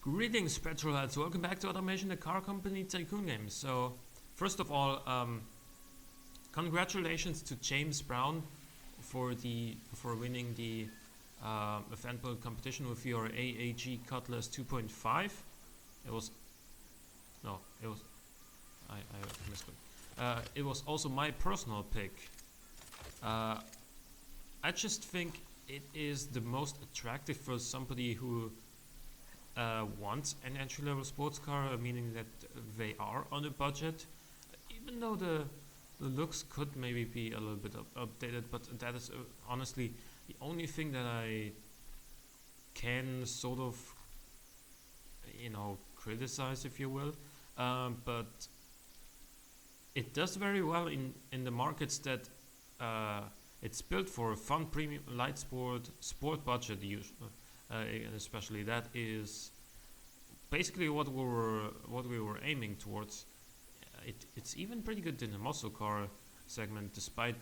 Greetings, petrolheads. Welcome back to Automation, the car company tycoon game. So, first of all, congratulations to James Brown for winning the fanbuild competition with your AAG Cutlass 2.5. It was no, it was I missed it. It was also my personal pick. I just think it is the most attractive for somebody who wants an entry-level sports car, meaning that they are on a budget, even though the looks could maybe be a little bit updated, but that is honestly the only thing that I can sort of, criticize, if you will. But it does very well in the markets that it's built for: fun, premium, light sport budget, especially. That is basically what we were aiming towards. It's even pretty good in the muscle car segment, despite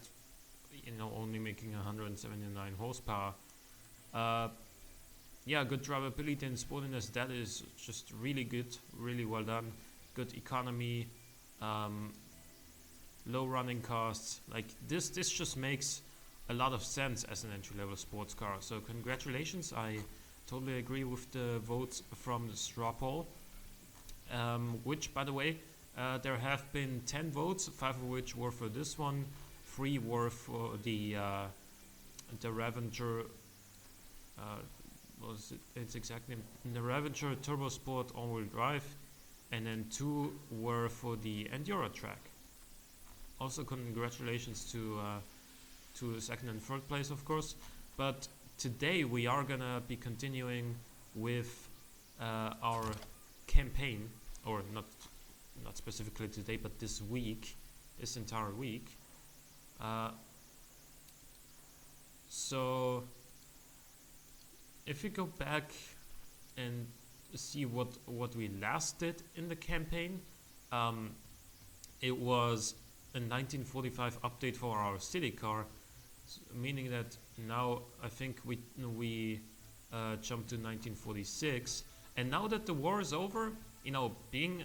only making 179 horsepower. Yeah, good drivability and sportiness. That is just really good, really well done. Good economy, low running costs. Like this just makes a lot of sense as an entry-level sports car. So congratulations. I totally agree with the votes from the straw poll, which, by the way, there have been 10 votes, 5 of which were for this one, 3 were for the Ravager. Its exact name? The Ravager Turbo Sport all-wheel drive, and then 2 were for the Enduro track. Also, congratulations to second and third place, of course. But today we are gonna be continuing with our campaign, or not specifically today, but this entire week. So if we go back and see what we last did in the campaign, it was a 1945 update for our city car, meaning that now I think we jumped to 1946, and now that the war is over, being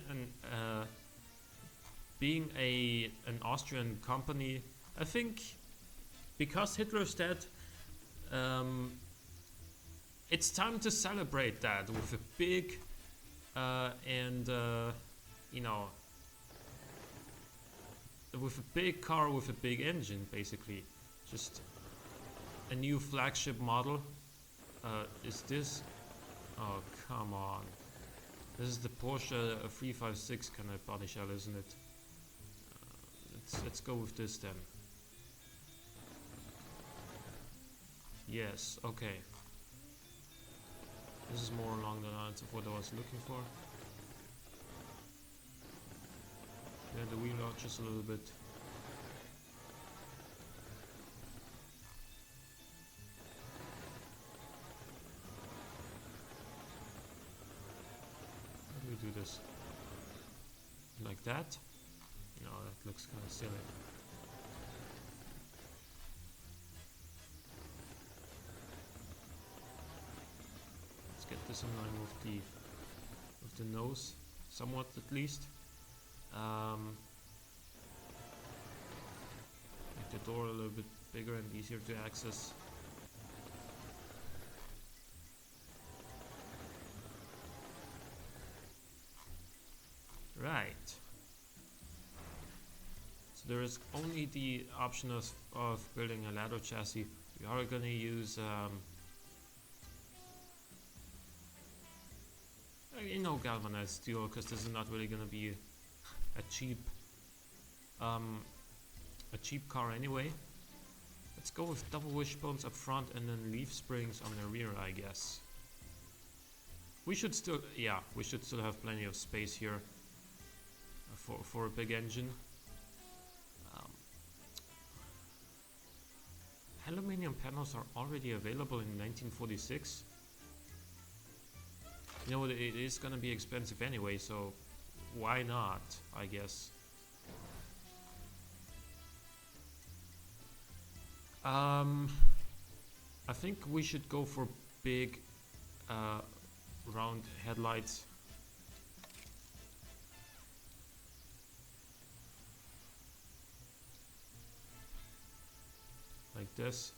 an Austrian company, I think because Hitler's dead, it's time to celebrate that with a big with a big car with a big engine, basically. Just a new flagship model. Is this? Oh, come on. This is the Porsche 356 kind of body shell, isn't it? Let's go with this then. Yes, okay. This is more along the lines of what I was looking for. Yeah, the wheel arches a little bit. How do we do this? Like that? No, that looks kind of silly. Let's get this in line with the nose, somewhat at least. Make the door a little bit bigger and easier to access. Right. So there is only the option of building a ladder chassis. We are going to use galvanized steel, because this is not really going to be a cheap car anyway. Let's go with double wishbones up front and then leaf springs on the rear, I guess. We should still have plenty of space here for a big engine. Aluminium panels are already available in 1946. It is gonna be expensive anyway, so why not, I guess. I think we should go for big round headlights. Like this.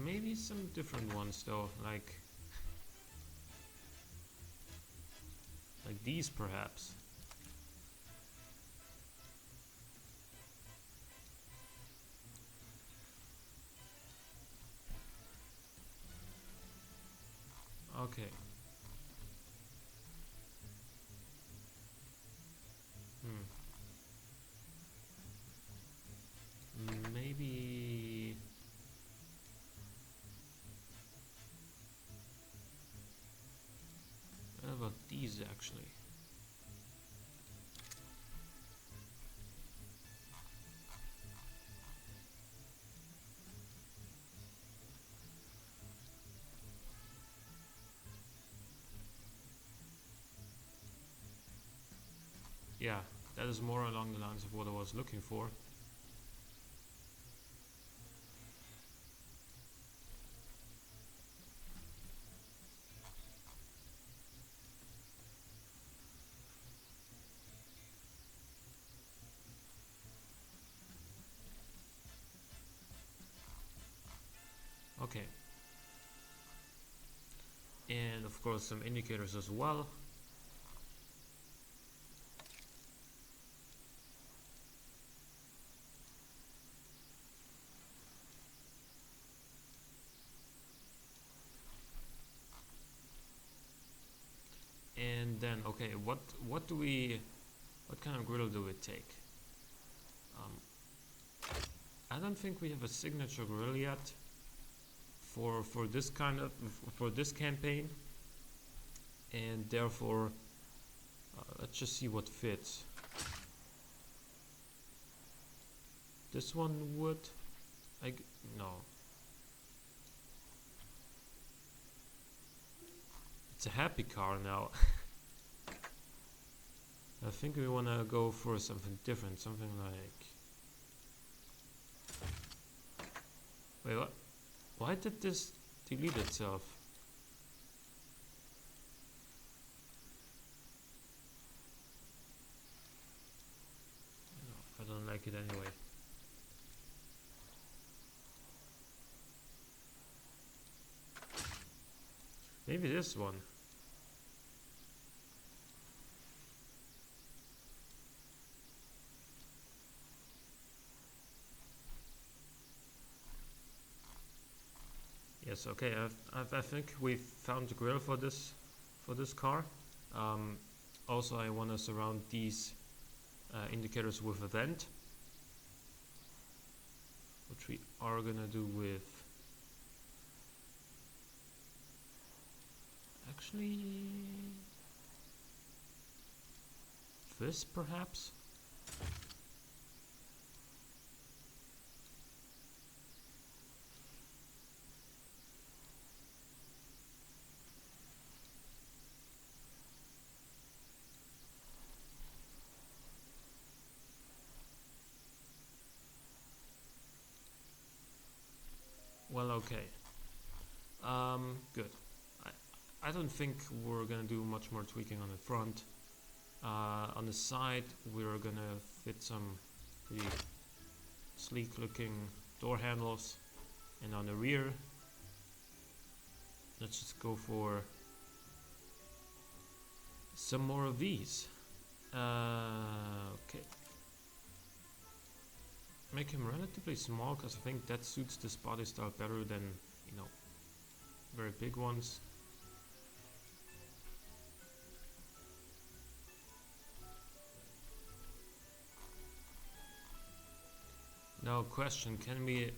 Maybe some different ones though, like these perhaps. Okay. Maybe what about these actually? Yeah, that is more along the lines of what I was looking for. Okay. And of course some indicators as well. And then, okay, what kind of grill do we take? I don't think we have a signature grill yet for this campaign, and therefore let's just see what fits. This one would, no. It's a happy car now. I think we want to go for something different, something like... Wait, what? Why did this delete itself? No, I don't like it anyway. Maybe this one. Yes, okay. I think we found the grill for this car. Also, I want to surround these indicators with a vent, which we are gonna do with. Actually, this perhaps. Well, okay. Good. I don't think we're gonna do much more tweaking on the front. On the side, we're gonna fit some pretty sleek looking door handles, and on the rear, let's just go for some more of these. Okay. Make him relatively small, because I think that suits this body style better than, you know, very big ones. Now question, can we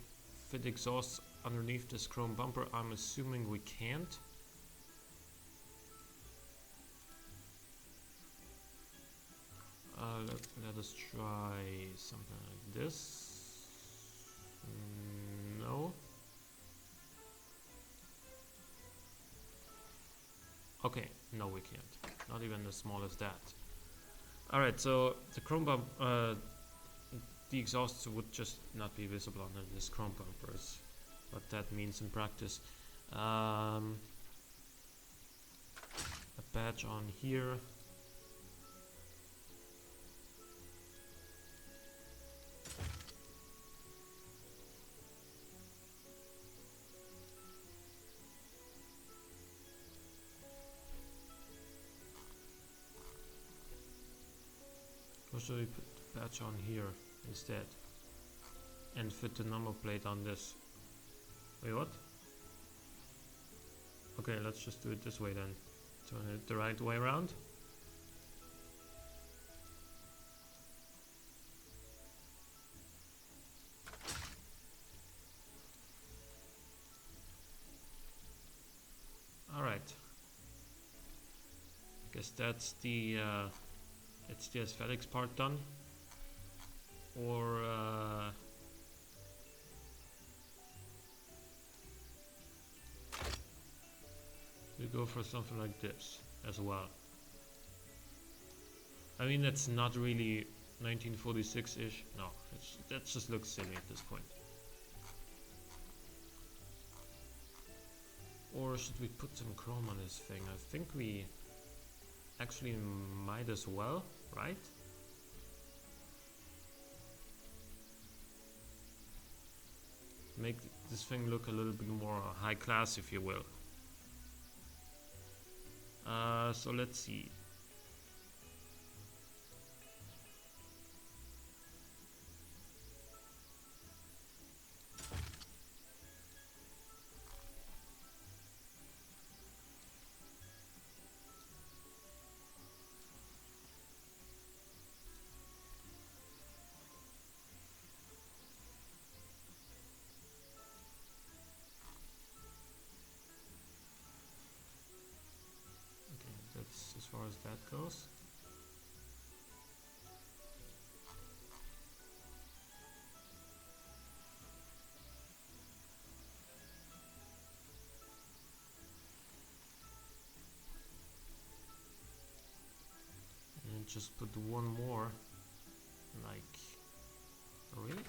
fit exhaust underneath this chrome bumper? I'm assuming we can't. Let us try something like this. No. Okay, no we can't. Not even as small as that. Alright, so the chrome bump, the exhausts would just not be visible under this chrome bumper, is what that means in practice. A badge on here. Or should we put the badge on here instead? And fit the number plate on this. Wait, what? Okay, let's just do it this way then. Turn it the right way around. Alright. Guess that's the aesthetics part done. Or we go for something like this as well. I mean, that's not really 1946-ish. No, that just looks silly at this point. Or should we put some chrome on this thing? I think we actually might as well, right? Make this thing look a little bit more high class, if you will. So let's see. That's as far as that goes. And just put one more, like, oh really?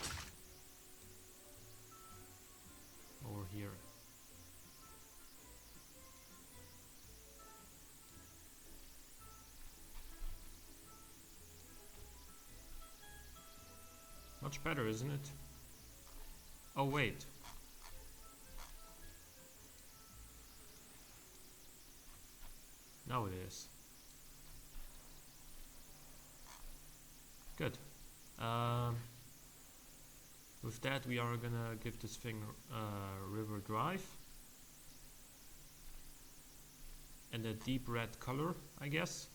Over here. Much better, isn't it? Oh wait. Now it is. Good. With that, we are gonna give this thing river drive. And a deep red color, I guess.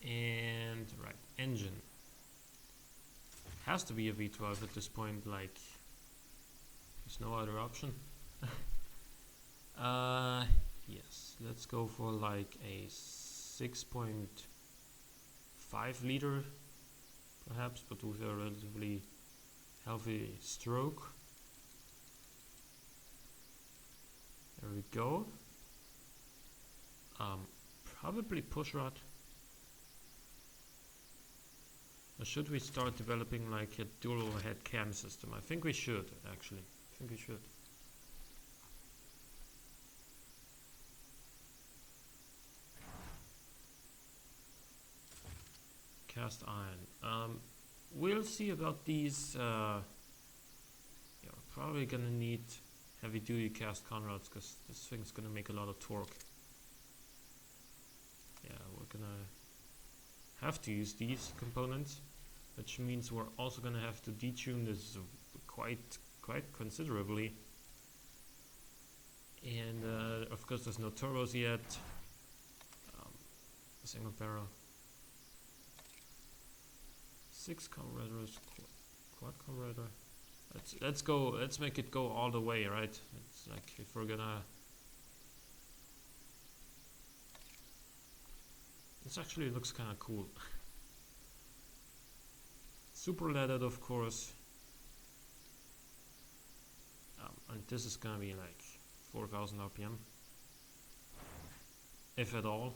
And right, engine has to be a V12 at this point, like there's no other option. Yes, let's go for like a 6.5 liter perhaps, but with a relatively healthy stroke. There we go. Probably push rod. Or should we start developing like a dual head cam system? I think we should, actually. I think we should. Cast iron. We'll see about these. Yeah, we're probably gonna need heavy duty cast conrods because this thing's gonna make a lot of torque. Yeah, we're gonna have to use these components, which means we're also gonna have to detune this quite considerably. And of course, there's no turbos yet. Single barrel, 6 carburetors, quad carburetor. Let's go. Let's make it go all the way, right? It's like if we're gonna. This actually looks kind of cool. Super leaded, of course. And this is gonna be like 4,000 RPM. if at all.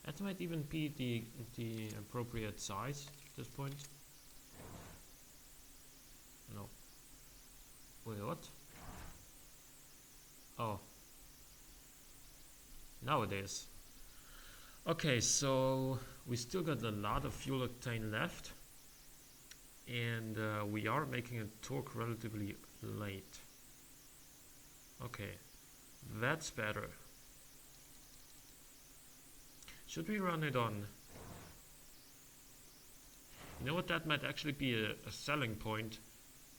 That might even be the appropriate size at this point. No. Wait, what? Oh. Now it is. Okay, so we still got a lot of fuel octane left. And we are making a torque relatively late. Okay, that's better. Should we run it on? You know what, that might actually be a selling point.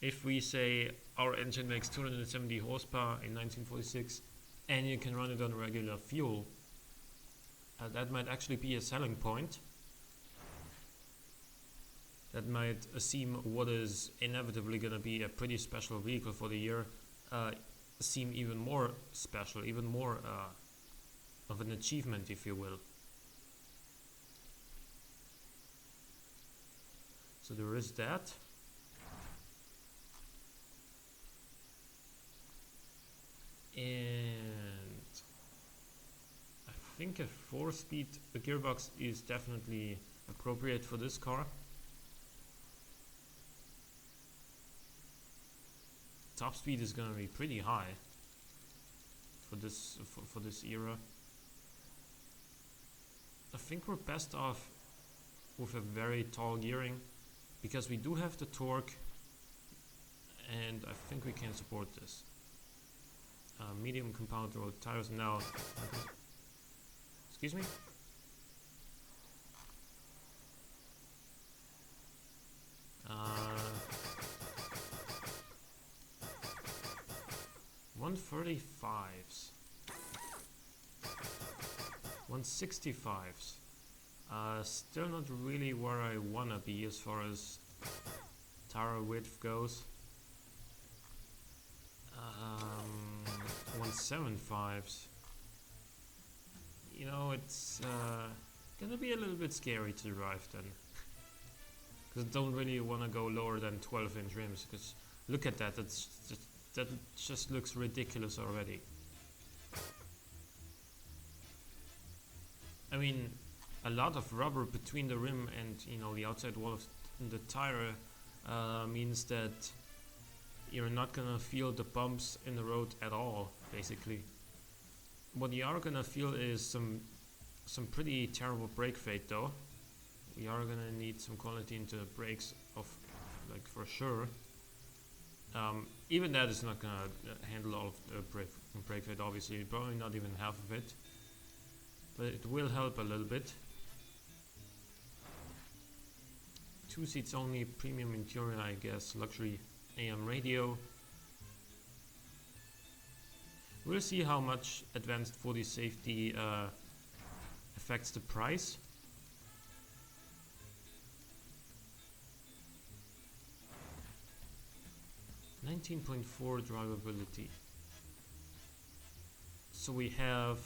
If we say our engine makes 270 horsepower in 1946 and you can run it on regular fuel, that might actually be a selling point. That might seem what is inevitably going to be a pretty special vehicle for the year, seem even more special, even more of an achievement, if you will. So there is that. And I think a 4-speed gearbox is definitely appropriate for this car. Top speed is going to be pretty high for this for this era. I think we're best off with a very tall gearing because we do have the torque, and I think we can support this. Medium compound road tires now. Excuse me? 135s. 165s. Still not really where I wanna be as far as tire width goes. 175s. You know, it's gonna be a little bit scary to drive then. Because I don't really wanna go lower than 12-inch rims. Because look at that, that just looks ridiculous already. I mean, a lot of rubber between the rim and, you know, the outside wall of the tire means that you're not gonna feel the bumps in the road at all, basically. What you are gonna feel is some pretty terrible brake fade though. We are gonna need some quality into the brakes, like, for sure. Even that is not gonna handle all of the brake fade, obviously, probably not even half of it. But it will help a little bit. 2 seats only, premium interior, I guess, luxury AM radio. We'll see how much advanced 4D safety affects the price. (19.4) drivability. So we have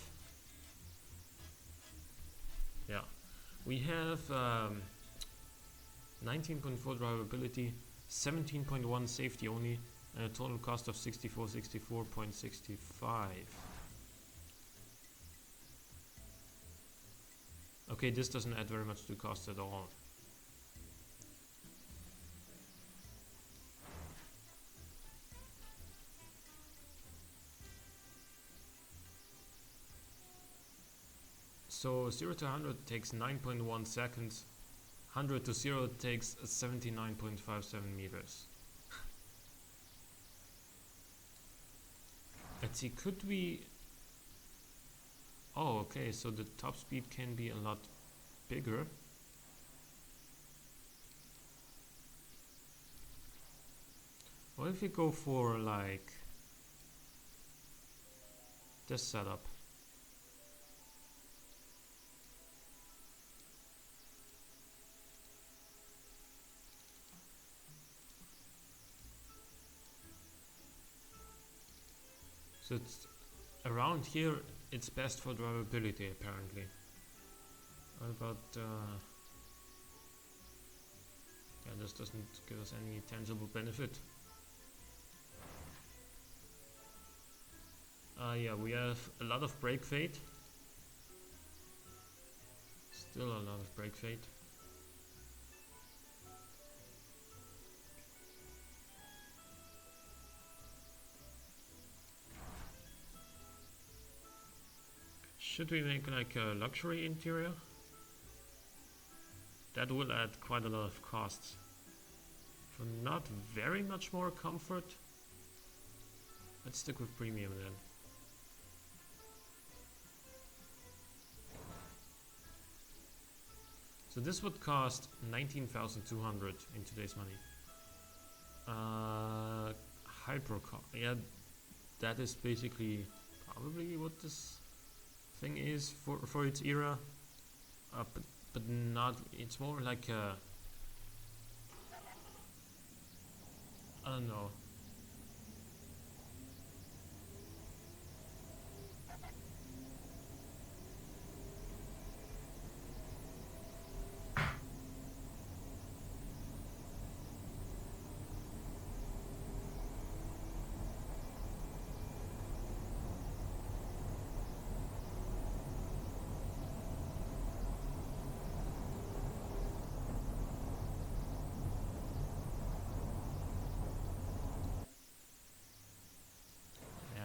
19.4 drivability, 17.1 safety only, and a total cost of 64.65. Okay, this doesn't add very much to cost at all. So 0 to 100 takes 9.1 seconds. 100 to 0 takes 79.57 meters. Let's see, could we... Oh, okay, so the top speed can be a lot bigger. What if we go for, like, this setup? So it's around here, it's best for drivability apparently. What about yeah, this doesn't give us any tangible benefit. Yeah, we have a lot of brake fade. Still a lot of brake fade. Should we make like a luxury interior? That will add quite a lot of costs. For not very much more comfort, let's stick with premium then. So this would cost 19,200 in today's money. Hypercar, yeah, that is basically probably what this thing is for its era. But not, it's more like a, I don't know.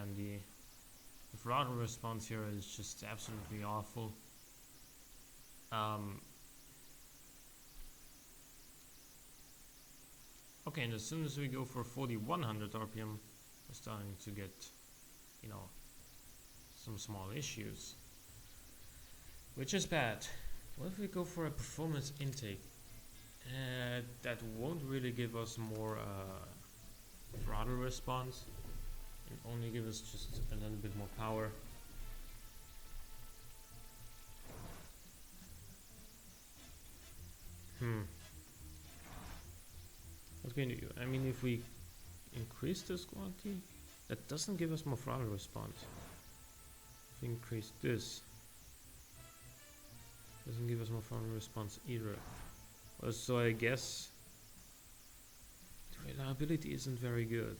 And the throttle response here is just absolutely awful. Okay, and as soon as we go for 4100 RPM, we're starting to get, you know, some small issues, which is bad. What if we go for a performance intake? That won't really give us more throttle response. It only give us just a little bit more power. What can you do? I mean, if we increase this quality, that doesn't give us more throttle response. If we increase this, doesn't give us more throttle response either. So I guess the reliability isn't very good.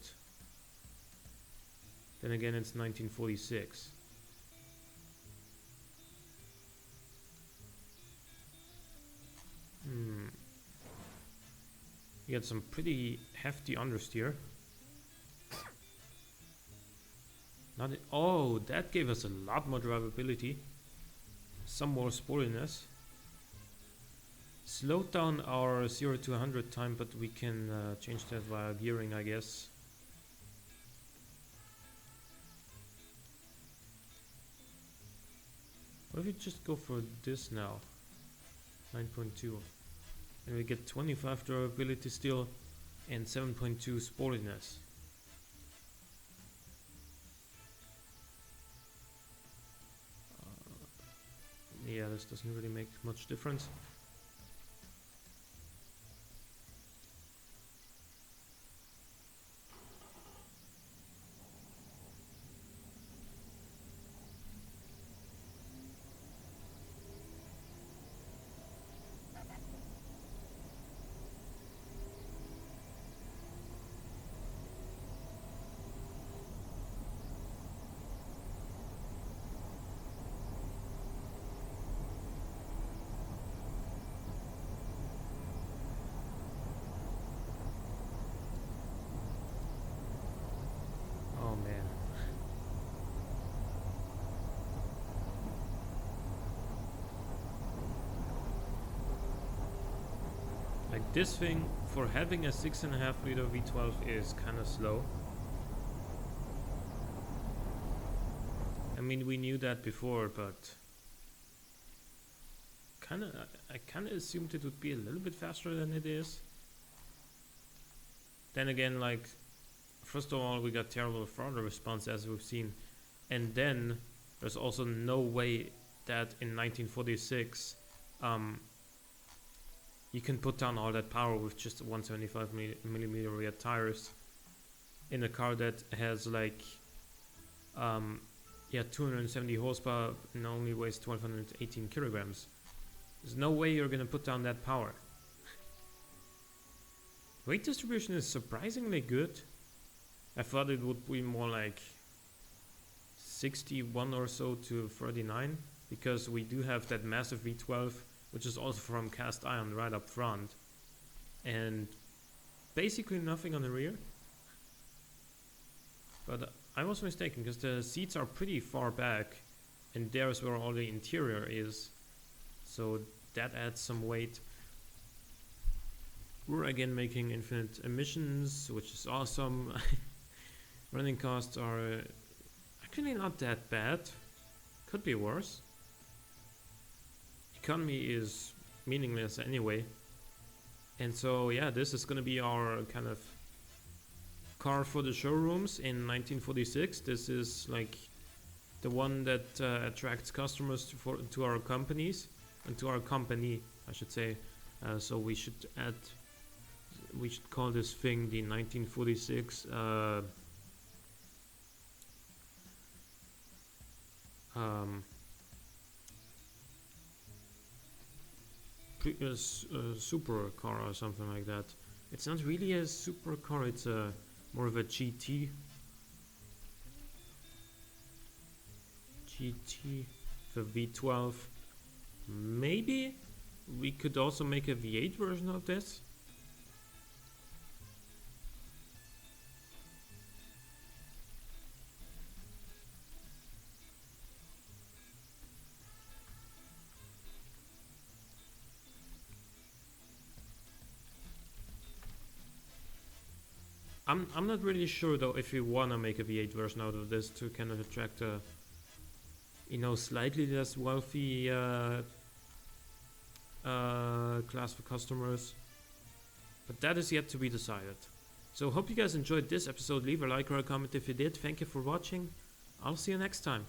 Then again, it's 1946. You get some pretty hefty understeer. Oh, that gave us a lot more drivability. Some more sportiness. Slowed down our 0 to 100 time, but we can change that via gearing, I guess. What if we just go for this now? 9.2. And we get 25 durability still and 7.2 sportiness. Yeah, this doesn't really make much difference. Oh man. Like this thing, for having a 6.5 liter V12 is kinda slow. I mean, we knew that before, but I kinda assumed it would be a little bit faster than it is. Then again, like, first of all, we got terrible throttle response as we've seen, and then there's also no way that in 1946 you can put down all that power with just 175 millimeter rear tires in a car that has like 270 horsepower and only weighs 1218 kilograms. There's no way you're gonna put down that power. Weight distribution is surprisingly good. I thought it would be more like 61 or so to 39, because we do have that massive V12, which is also from cast iron right up front, and basically nothing on the rear. But I was mistaken, because the seats are pretty far back, and there's where all the interior is, so that adds some weight. We're again making infinite emissions, which is awesome. Running costs are actually not that bad, could be worse. Economy is meaningless anyway, and so yeah, this is gonna be our kind of car for the showrooms in 1946. This is like the one that attracts customers to our companies, and to our company, I should say. So we should call this thing the 1946 super car or something like that. It's not really a super car, it's more of a GT. The V12. Maybe we could also make a V8 version of this. I'm not really sure though if we wanna make a V8 version out of this to kind of attract a, you know, slightly less wealthy class of customers, but that is yet to be decided. So hope you guys enjoyed this episode. Leave a like or a comment if you did. Thank you for watching. I'll see you next time.